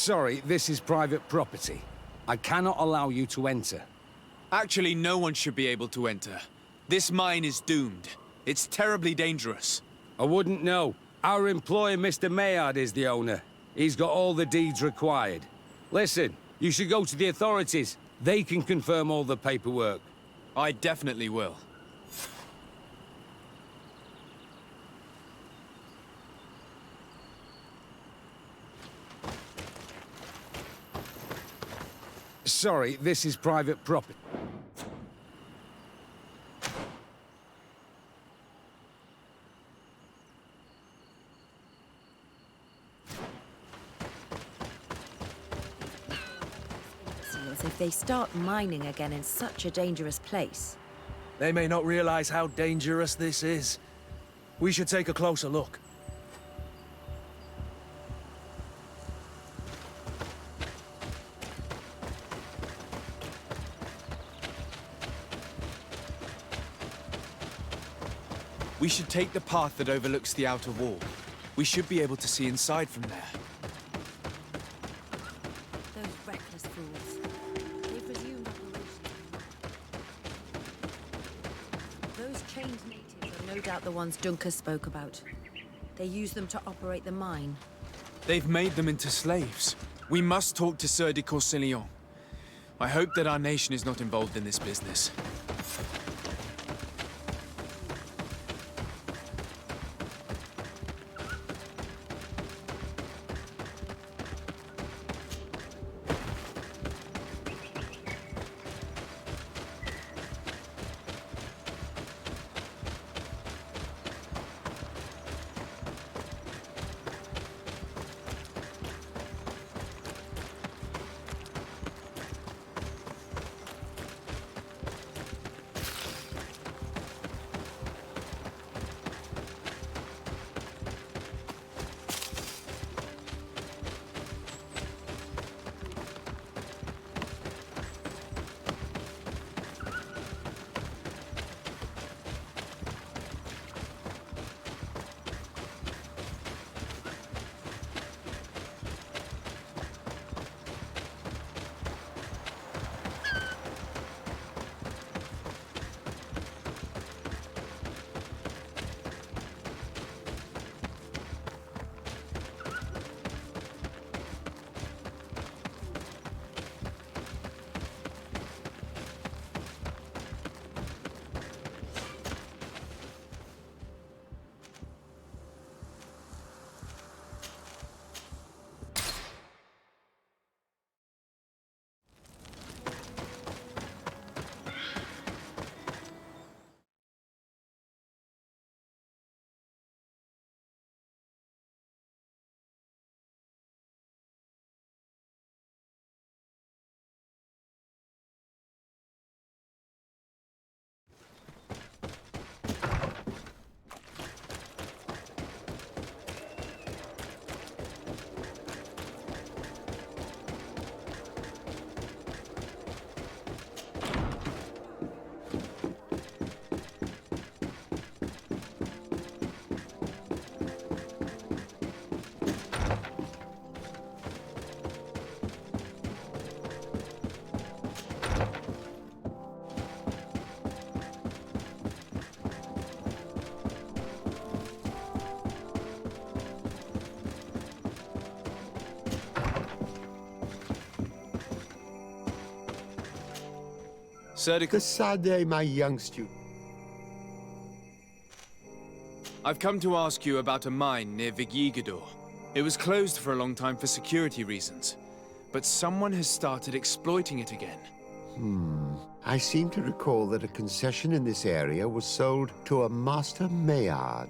Sorry, this is private property. I cannot allow you to enter. Actually, no one should be able to enter. This mine is doomed. It's terribly dangerous. I wouldn't know. Our employer, Mr. Maillard, is the owner. He's got all the deeds required. Listen, you should go to the authorities. They can confirm all the paperwork. I definitely will. Sorry, this is private property. If they start mining again in such a dangerous place. They may not realize how dangerous this is. We should take a closer look. We should take the path that overlooks the outer wall. We should be able to see inside from there. Those reckless fools. They've resumed operations. Those chained natives are no doubt the ones Dunker spoke about. They use them to operate the mine. They've made them into slaves. We must talk to Sieur de Courcillon. I hope that our nation is not involved in this business. Sieur de Casade, my young student. I've come to ask you about a mine near Vigigador. It was closed for a long time for security reasons, but someone has started exploiting it again. I seem to recall that a concession in this area was sold to a Master Maillard.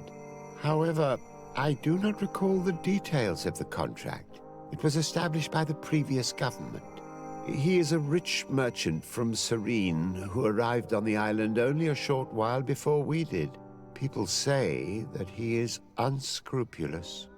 However, I do not recall the details of the contract. It was established by the previous government. He is a rich merchant from Serene who arrived on the island only a short while before we did. People say that he is unscrupulous.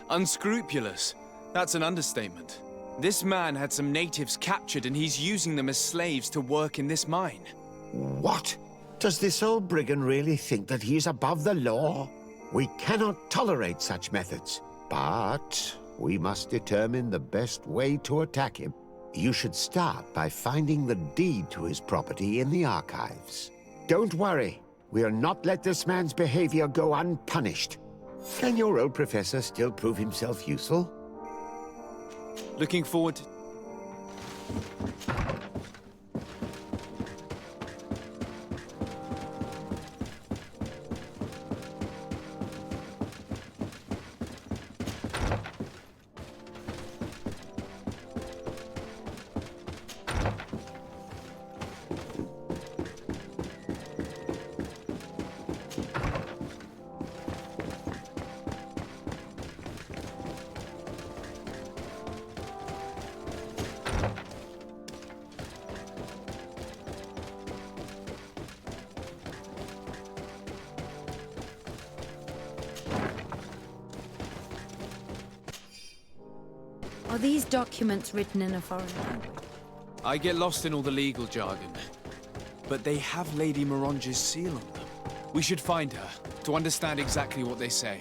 Unscrupulous? That's an understatement. This man had some natives captured and he's using them as slaves to work in this mine. What? Does this old brigand really think that he is above the law? We cannot tolerate such methods. But we must determine the best way to attack him. You should start by finding the deed to his property in the archives. Don't worry, we'll not let this man's behavior go unpunished. Can your old professor still prove himself useful? Looking forward to... Are these documents written in a foreign language? I get lost in all the legal jargon. But they have Lady Morange's seal on them. We should find her, to understand exactly what they say.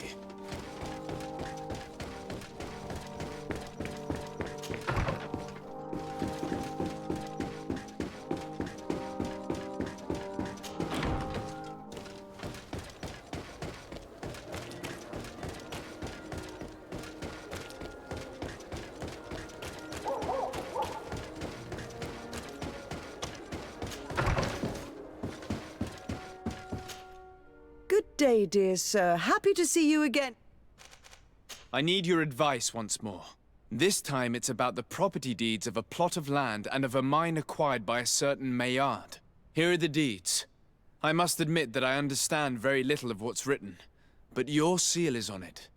Good day, dear sir. Happy to see you again. I need your advice once more. This time it's about the property deeds of a plot of land and of a mine acquired by a certain Maillard. Here are the deeds. I must admit that I understand very little of what's written, but your seal is on it.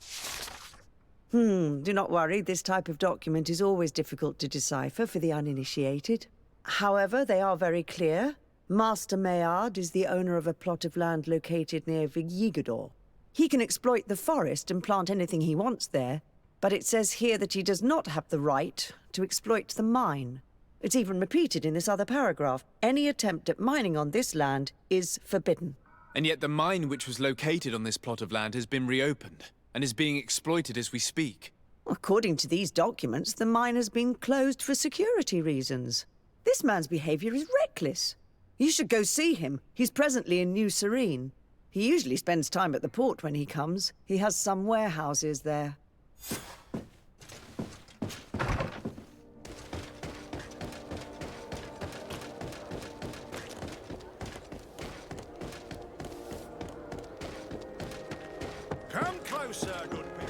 Do not worry. This type of document is always difficult to decipher for the uninitiated. However, they are very clear. Master Maillard is the owner of a plot of land located near Vigigidor. He can exploit the forest and plant anything he wants there, but it says here that he does not have the right to exploit the mine. It's even repeated in this other paragraph. Any attempt at mining on this land is forbidden. And yet the mine which was located on this plot of land has been reopened, and is being exploited as we speak. According to these documents, the mine has been closed for security reasons. This man's behavior is reckless. You should go see him. He's presently in New Serene. He usually spends time at the port when he comes. He has some warehouses there. Come closer, good people.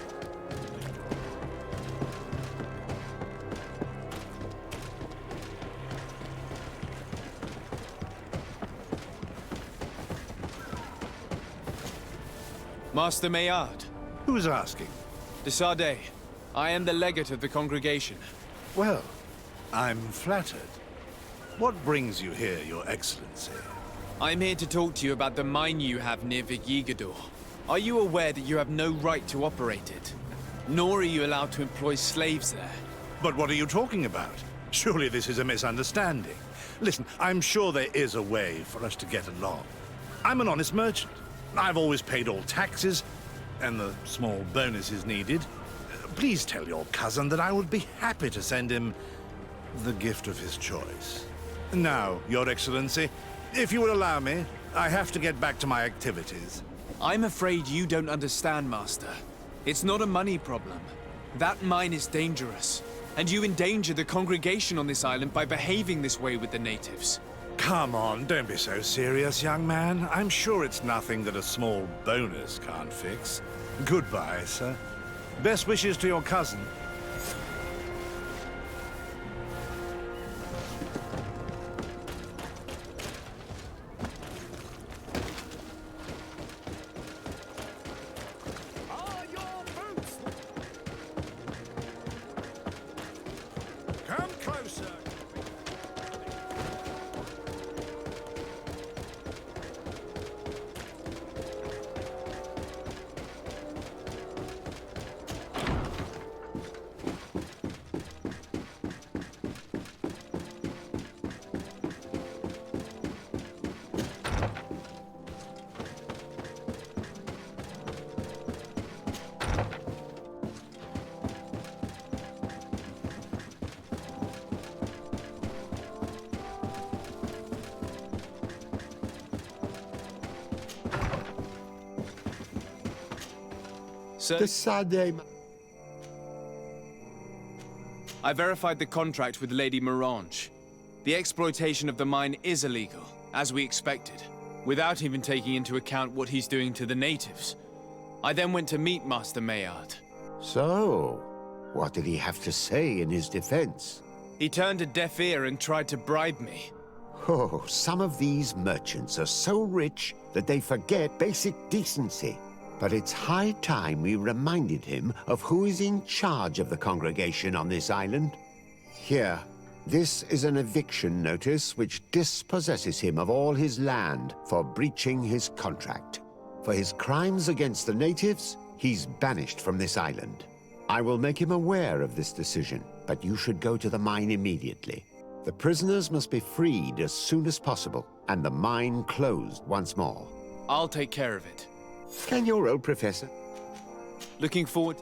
Master Maillard, Who's asking? de Sardet. I am the legate of the congregation. Well, I'm flattered. What brings you here, Your Excellency? I'm here to talk to you about the mine you have near Vigigidor. Are you aware that you have no right to operate it? Nor are you allowed to employ slaves there. But what are you talking about? Surely this is a misunderstanding. Listen, I'm sure there is a way for us to get along. I'm an honest merchant. I've always paid all taxes, and the small bonuses needed. Please tell your cousin that I would be happy to send him the gift of his choice. Now, Your Excellency, if you will allow me, I have to get back to my activities. I'm afraid you don't understand, Master. It's not a money problem. That mine is dangerous, and you endanger the congregation on this island by behaving this way with the natives. Come on, don't be so serious, young man. I'm sure it's nothing that a small bonus can't fix. Goodbye, sir. Best wishes to your cousin. Are your boots? Come closer. Sir, The Sade... I verified the contract with Lady Morange. The exploitation of the mine is illegal, as we expected, without even taking into account what he's doing to the natives. I then went to meet Master Maillard. So, what did he have to say in his defense? He turned a deaf ear and tried to bribe me. Oh, some of these merchants are so rich that they forget basic decency. But it's high time we reminded him of who is in charge of the congregation on this island. Here, this is an eviction notice which dispossesses him of all his land for breaching his contract. For his crimes against the natives, he's banished from this island. I will make him aware of this decision, but you should go to the mine immediately. The prisoners must be freed as soon as possible, and the mine closed once more. I'll take care of it. Can your old professor? Looking forward...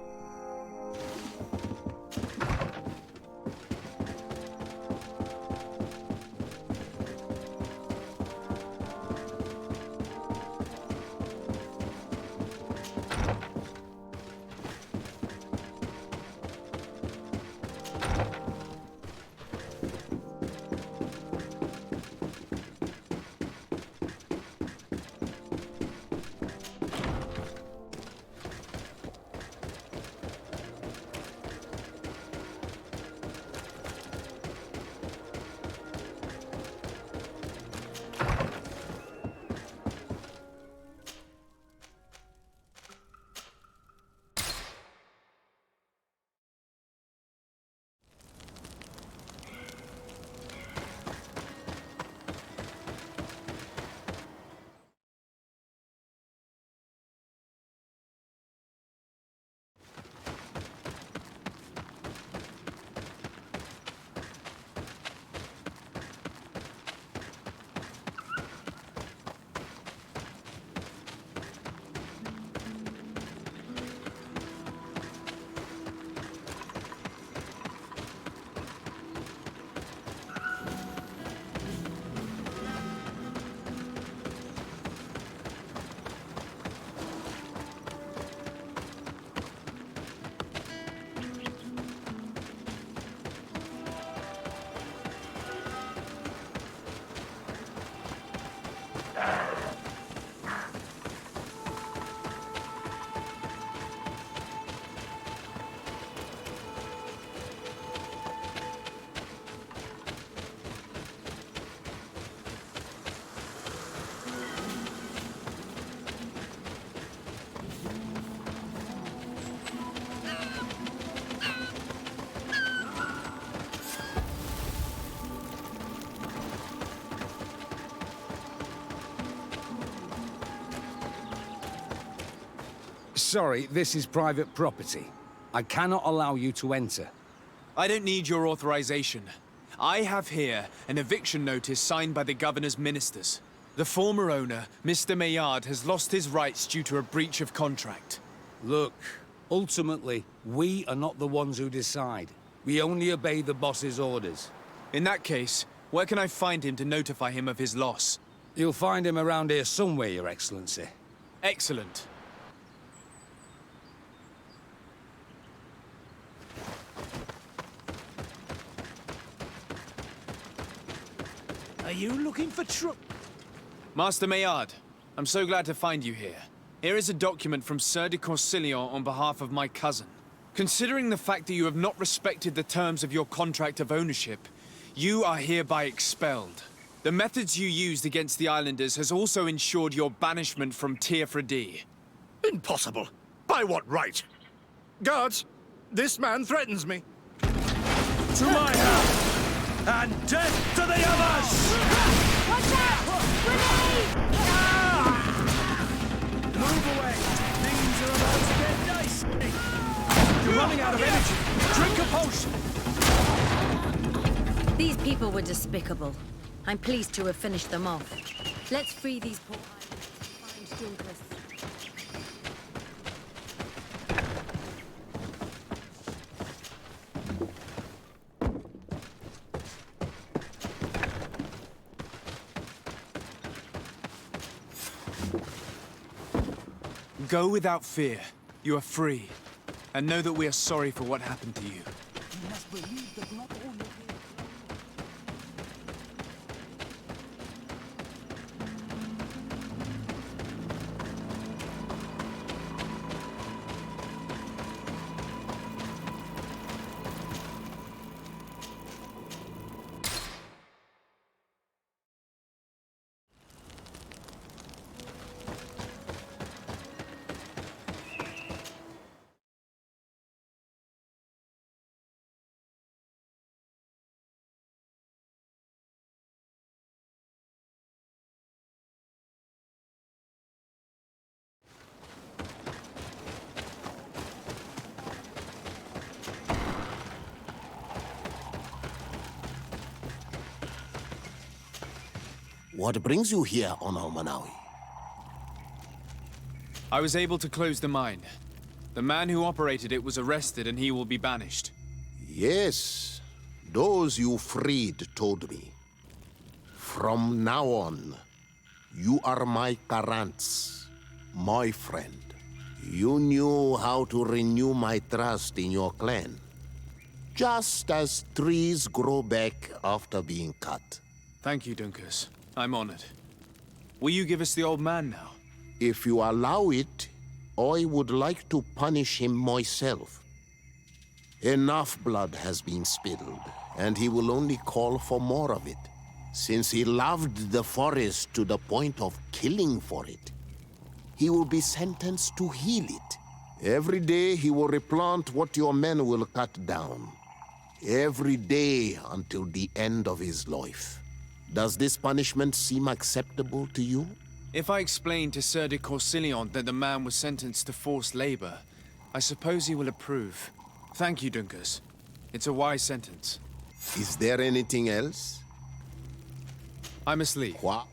Sorry, this is private property. I cannot allow you to enter. I don't need your authorization. I have here an eviction notice signed by the governor's ministers. The former owner, Mr. Maillard, has lost his rights due to a breach of contract. Look, ultimately, we are not the ones who decide. We only obey the boss's orders. In that case, where can I find him to notify him of his loss? You'll find him around here somewhere, Your Excellency. Excellent. Are you looking for Master Maillard, I'm so glad to find you here. Here is a document from Sir de Corsillon on behalf of my cousin. Considering the fact that you have not respected the terms of your contract of ownership, you are hereby expelled. The methods you used against the islanders has also ensured your banishment from Tierfredi. Impossible. By what right? Guards, this man threatens me. To my house! And death to the others! Watch out! Grenade! Move away! Things are about to get dicey! You're running out of energy! Drink a potion! These people were despicable. I'm pleased to have finished them off. Let's free these poor islanders and find Duncas. Go without fear. You are free. And know that we are sorry for what happened to you. What brings you here on Manawi? I was able to close the mine. The man who operated it was arrested and he will be banished. Yes, those you freed told me. From now on, you are my Karants, my friend. You knew how to renew my trust in your clan. Just as trees grow back after being cut. Thank you, Dunkus. I'm honored. Will you give us the old man now? If you allow it, I would like to punish him myself. Enough blood has been spilled, and he will only call for more of it. Since he loved the forest to the point of killing for it, he will be sentenced to heal it. Every day he will replant what your men will cut down. Every day until the end of his life. Does this punishment seem acceptable to you? If I explain to Sir de Corsillon that the man was sentenced to forced labor, I suppose he will approve. Thank you, Dunkus. It's a wise sentence. Is there anything else? I must leave. What?